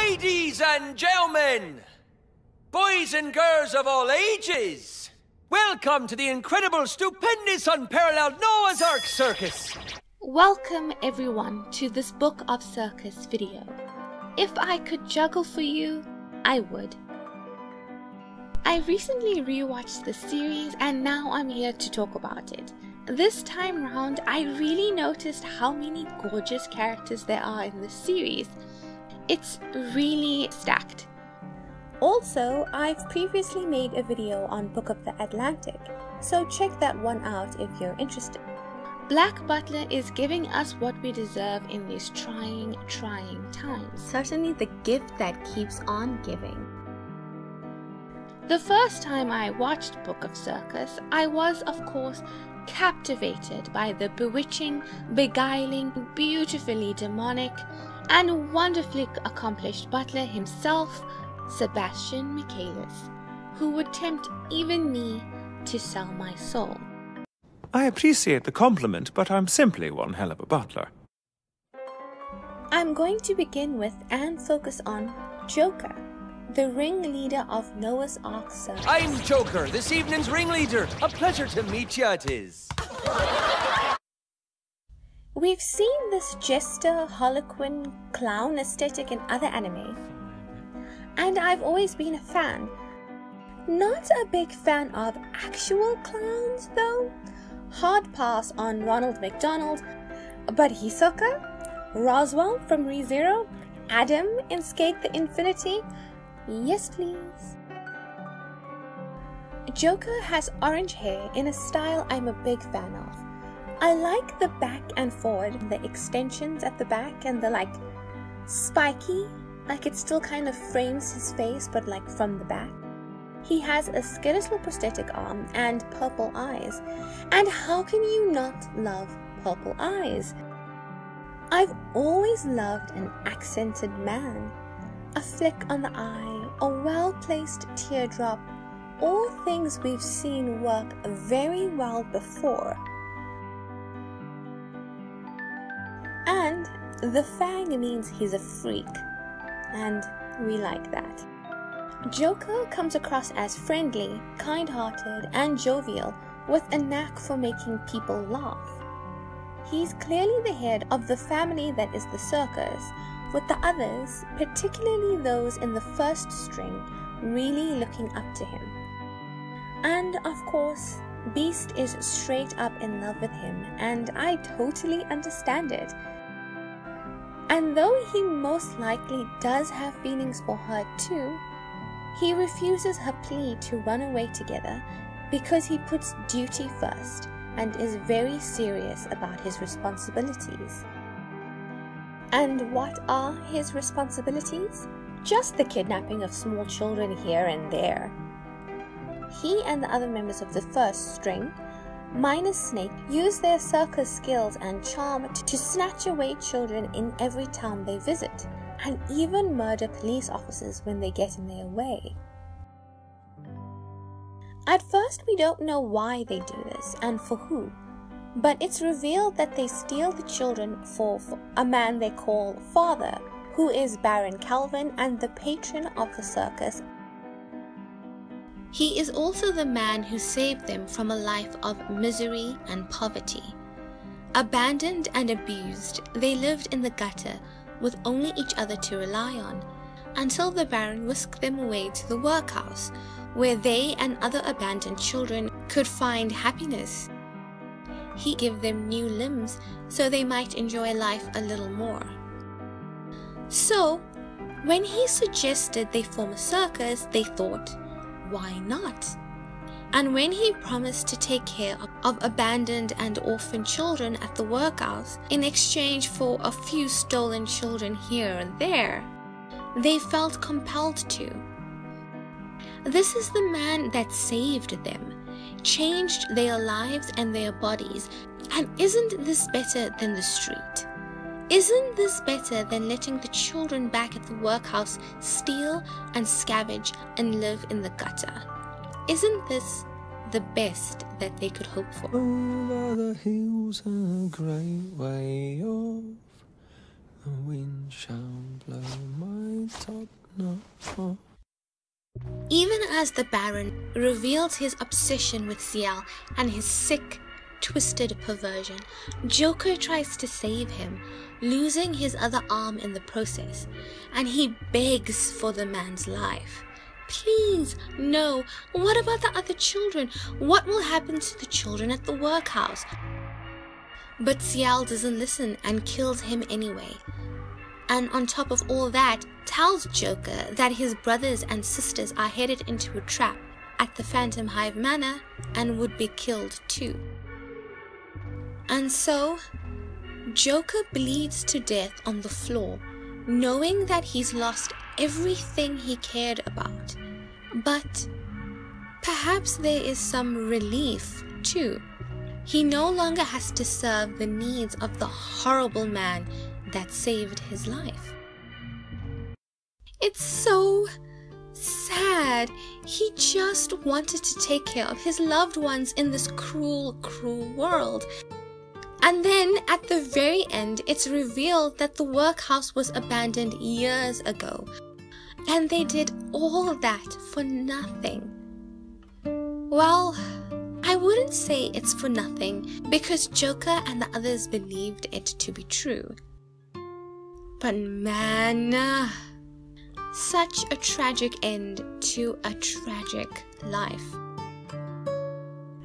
Ladies and gentlemen, boys and girls of all ages, welcome to the incredible, stupendous, unparalleled Noah's Ark Circus. Welcome everyone to this Book of Circus video. If I could juggle for you, I would. I recently rewatched the series and now I'm here to talk about it. This time round, I really noticed how many gorgeous characters there are in this series. It's really stacked. Also, I've previously made a video on Book of the Atlantic, so check that one out if you're interested. Black Butler is giving us what we deserve in these trying times. Certainly the gift that keeps on giving. The first time I watched Book of Circus, I was, of course, captivated by the bewitching, beguiling, beautifully demonic, and wonderfully accomplished butler himself, Sebastian Michaelis, who would tempt even me to sell my soul. I appreciate the compliment, but I'm simply one hell of a butler. I'm going to begin with and focus on Joker, the ringleader of Noah's Ark Circus. I'm Joker, this evening's ringleader. A pleasure to meet you, it is. We've seen this jester, harlequin, clown aesthetic in other anime, and I've always been a fan. Not a big fan of actual clowns though. Hard pass on Ronald McDonald, but Hisoka, Roswell from ReZero, Adam in Skate the Infinity, yes please. Joker has orange hair in a style I'm a big fan of. I like the back and forward, the extensions at the back and the spiky, like it still kind of frames his face but like from the back. He has a skeletal prosthetic arm and purple eyes. And how can you not love purple eyes? I've always loved an accented man. A flick on the eye, a well-placed teardrop, all things we've seen work very well before. And the fang means he's a freak, and we like that. Joker comes across as friendly, kind-hearted, and jovial, with a knack for making people laugh. He's clearly the head of the family that is the circus, with the others, particularly those in the first string, really looking up to him. And of course, Beast is straight up in love with him, and I totally understand it. And though he most likely does have feelings for her too, he refuses her plea to run away together because he puts duty first and is very serious about his responsibilities. And what are his responsibilities? Just the kidnapping of small children here and there. He and the other members of the first string, minus Snake, use their circus skills and charm to snatch away children in every town they visit, and even murder police officers when they get in their way. At first we don't know why they do this and for who, but it's revealed that they steal the children for a man they call Father, who is Baron Calvin and the patron of the circus. He is also the man who saved them from a life of misery and poverty. Abandoned and abused, they lived in the gutter with only each other to rely on, until the Baron whisked them away to the workhouse, where they and other abandoned children could find happiness. He gave them new limbs so they might enjoy life a little more. So, when he suggested they form a circus, they thought, why not? And when he promised to take care of abandoned and orphaned children at the workhouse in exchange for a few stolen children here and there, they felt compelled to. This is the man that saved them, changed their lives and their bodies, and isn't this better than the street? Isn't this better than letting the children back at the workhouse steal and scavenge and live in the gutter? Isn't this the best that they could hope for? Over the hills a great way off, the wind shall blow my top. Even as the Baron reveals his obsession with Ciel and his sick, twisted perversion, Joker tries to save him, losing his other arm in the process, and he begs for the man's life. Please, no. What about the other children? What will happen to the children at the workhouse? But Ciel doesn't listen and kills him anyway. And on top of all that, tells Joker that his brothers and sisters are headed into a trap at the Phantom Hive Manor and would be killed too. And so, Joker bleeds to death on the floor, knowing that he's lost everything he cared about. But perhaps there is some relief too. He no longer has to serve the needs of the horrible man that saved his life. It's so sad. He just wanted to take care of his loved ones in this cruel, cruel world. And then at the very end, it's revealed that the workhouse was abandoned years ago. And they did all that for nothing. Well, I wouldn't say it's for nothing because Joker and the others believed it to be true. But man, such a tragic end to a tragic life.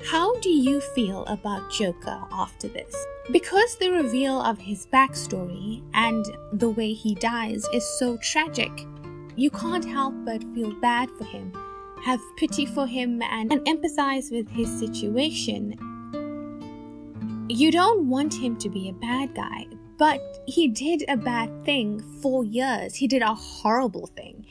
How do you feel about Joker after this? Because the reveal of his backstory and the way he dies is so tragic, you can't help but feel bad for him, have pity for him, and empathize with his situation. You don't want him to be a bad guy, but he did a bad thing for years. He did a horrible thing.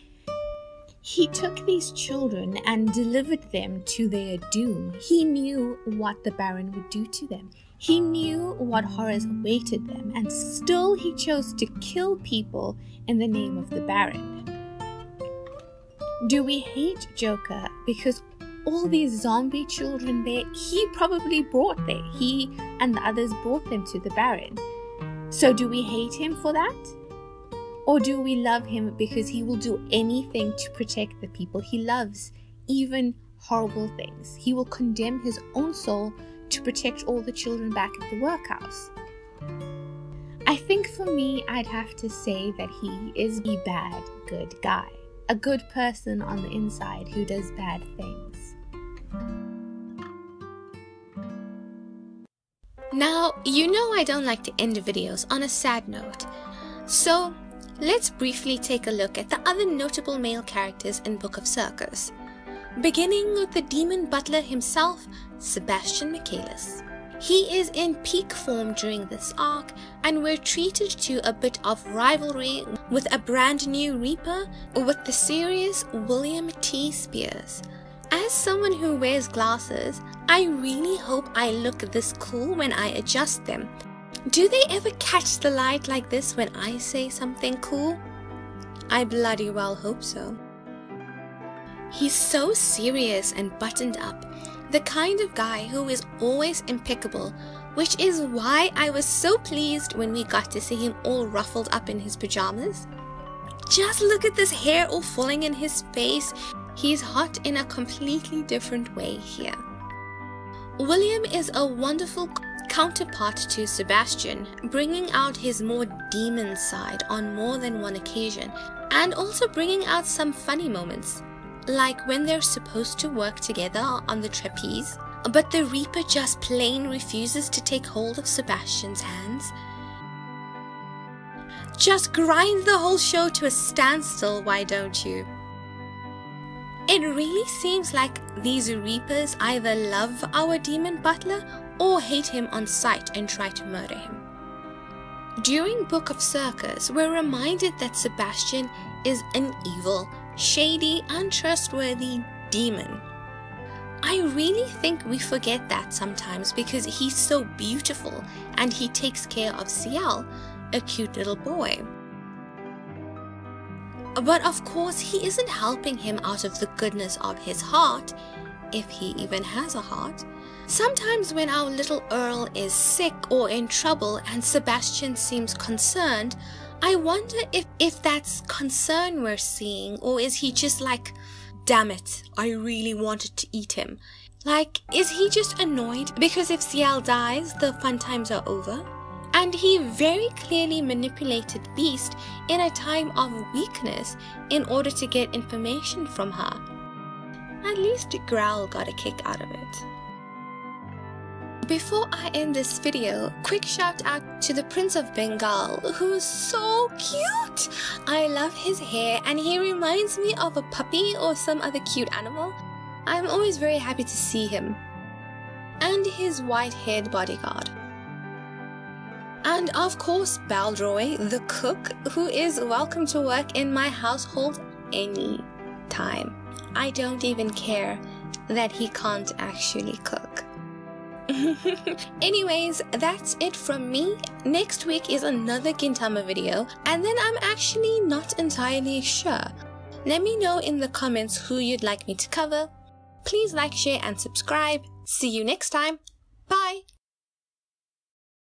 He took these children and delivered them to their doom. He knew what the Baron would do to them. He knew what horrors awaited them, and still he chose to kill people in the name of the Baron. Do we hate Joker because all these zombie children there, he probably brought there. He and the others brought them to the Baron. So do we hate him for that? Or do we love him because he will do anything to protect the people he loves, even horrible things? He will condemn his own soul to protect all the children back at the workhouse. I think for me, I'd have to say that he is a bad, good guy. A good person on the inside who does bad things. Now, you know I don't like to end videos on a sad note. So, let's briefly take a look at the other notable male characters in Book of Circus. Beginning with the demon butler himself, Sebastian Michaelis. He is in peak form during this arc, and we're treated to a bit of rivalry with a brand new Reaper with the serious William T. Spears. As someone who wears glasses, I really hope I look this cool when I adjust them. Do they ever catch the light like this when I say something cool? I bloody well hope so. He's so serious and buttoned up, the kind of guy who is always impeccable, which is why I was so pleased when we got to see him all ruffled up in his pajamas. Just look at this hair all falling in his face. He's hot in a completely different way here. William is a wonderful counterpart to Sebastian, bringing out his more demon side on more than one occasion, and also bringing out some funny moments, like when they're supposed to work together on the trapeze, but the Reaper just plain refuses to take hold of Sebastian's hands. Just grind the whole show to a standstill, why don't you? It really seems like these Reapers either love our demon butler or hate him on sight and try to murder him. During Book of Circus, we're reminded that Sebastian is an evil, shady, untrustworthy demon. I really think we forget that sometimes because he's so beautiful and he takes care of Ciel, a cute little boy. But of course, he isn't helping him out of the goodness of his heart, if he even has a heart. Sometimes when our little Earl is sick or in trouble and Sebastian seems concerned, I wonder if that's concern we're seeing, or is he just like, damn it, I really wanted to eat him. Like, is he just annoyed because if Ciel dies, the fun times are over? And he very clearly manipulated Beast in a time of weakness in order to get information from her. At least Growl got a kick out of it. Before I end this video, quick shout out to the Prince of Bengal, who's so cute! I love his hair and he reminds me of a puppy or some other cute animal. I'm always very happy to see him. And his white-haired bodyguard. And of course Baldroy, the cook, who is welcome to work in my household any time. I don't even care that he can't actually cook. Anyways, that's it from me. Next week is another Gintama video, and then I'm actually not entirely sure. Let me know in the comments who you'd like me to cover. Please like, share and subscribe. See you next time. Bye!